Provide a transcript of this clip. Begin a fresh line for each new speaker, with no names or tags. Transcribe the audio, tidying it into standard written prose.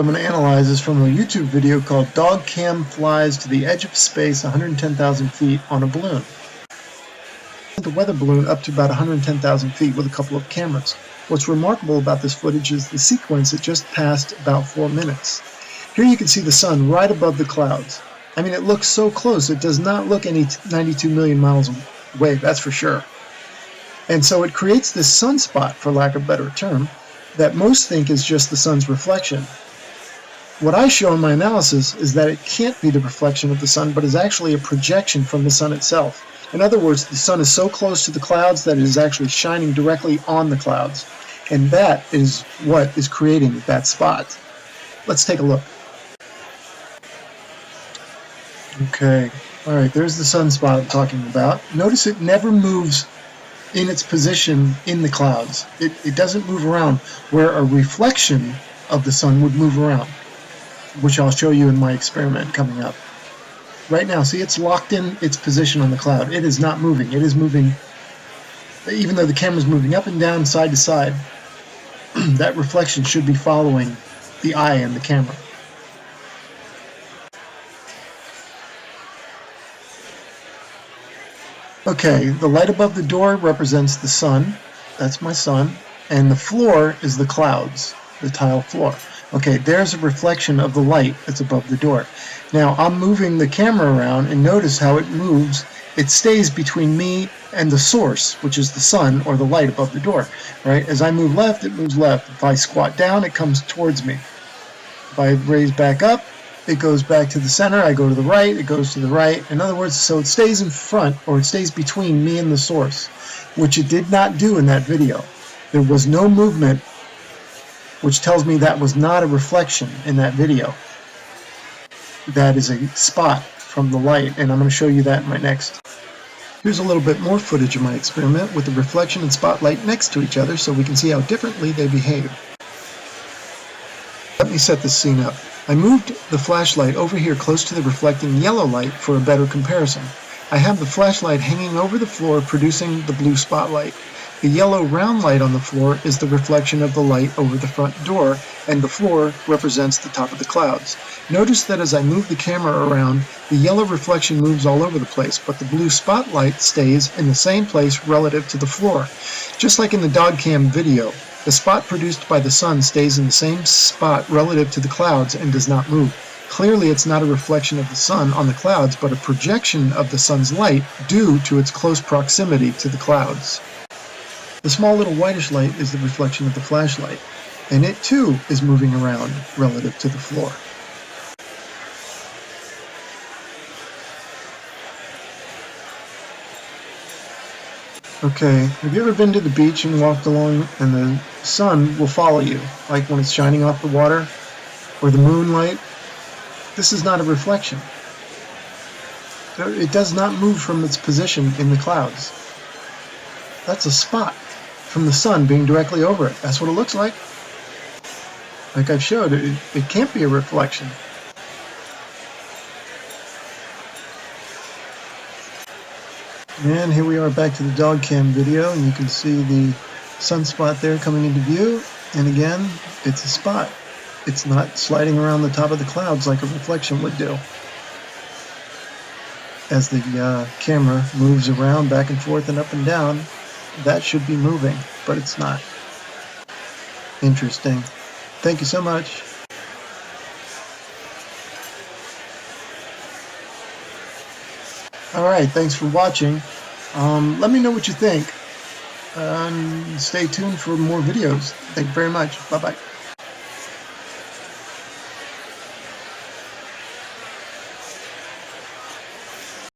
I'm going to analyze is from a YouTube video called Dog Cam Flies to the Edge of Space 110,000 feet on a balloon. The weather balloon up to about 110,000 feet with a couple of cameras. What's remarkable about this footage is the sequence. It just passed about 4 minutes. Here you can see the sun right above the clouds. I mean, it looks so close. It does not look any 92 million miles away, that's for sure. And so it creates this sunspot, for lack of a better term, that most think is just the sun's reflection. What I show in my analysis is that it can't be the reflection of the sun, but is actually a projection from the sun itself. In other words, the sun is so close to the clouds that it is actually shining directly on the clouds. And that is what is creating that spot. Let's take a look. Okay, alright, there's the sunspot I'm talking about. Notice it never moves in its position in the clouds. It doesn't move around where a reflection of the sun would move around, which I'll show you in my experiment coming up. Right now, see, it's locked in its position on the cloud. It is not moving. It is moving, even though the camera's moving up and down, side to side, that reflection should be following the eye and the camera. Okay, the light above the door represents the sun. That's my sun. And the floor is the clouds, the tile floor. Okay, there's a reflection of the light that's above the door. Now, I'm moving the camera around, and notice how it moves. It stays between me and the source, which is the sun or the light above the door, right? As I move left, it moves left. If I squat down, it comes towards me. If I raise back up, it goes back to the center. I go to the right, it goes to the right. In other words, so it stays in front, or it stays between me and the source, which it did not do in that video. There was no movement, which tells me that was not a reflection in that video. That is a spot from the light, and I'm going to show you that in my next. Here's a little bit more footage of my experiment with the reflection and spotlight next to each other so we can see how differently they behave. Let me set this scene up. I moved the flashlight over here close to the reflecting yellow light for a better comparison. I have the flashlight hanging over the floor producing the blue spotlight. The yellow round light on the floor is the reflection of the light over the front door, and the floor represents the top of the clouds. Notice that as I move the camera around, the yellow reflection moves all over the place, but the blue spotlight stays in the same place relative to the floor. Just like in the dog cam video, the spot produced by the sun stays in the same spot relative to the clouds and does not move. Clearly, it's not a reflection of the sun on the clouds, but a projection of the sun's light due to its close proximity to the clouds. The small little whitish light is the reflection of the flashlight, and it too is moving around relative to the floor. Okay, have you ever been to the beach and walked along and the sun will follow you, like when it's shining off the water, or the moonlight? This is not a reflection. It does not move from its position in the clouds. That's a spot from the sun being directly over it. That's what it looks like. Like I've showed, it can't be a reflection. And here we are back to the dog cam video, and you can see the sunspot there coming into view. And again, it's a spot. It's not sliding around the top of the clouds like a reflection would do. As the camera moves around back and forth and up and down, that should be moving, but it's not. Interesting. Thank you so much. Alright, thanks for watching. Let me know what you think. Stay tuned for more videos. Thank you very much. Bye-bye.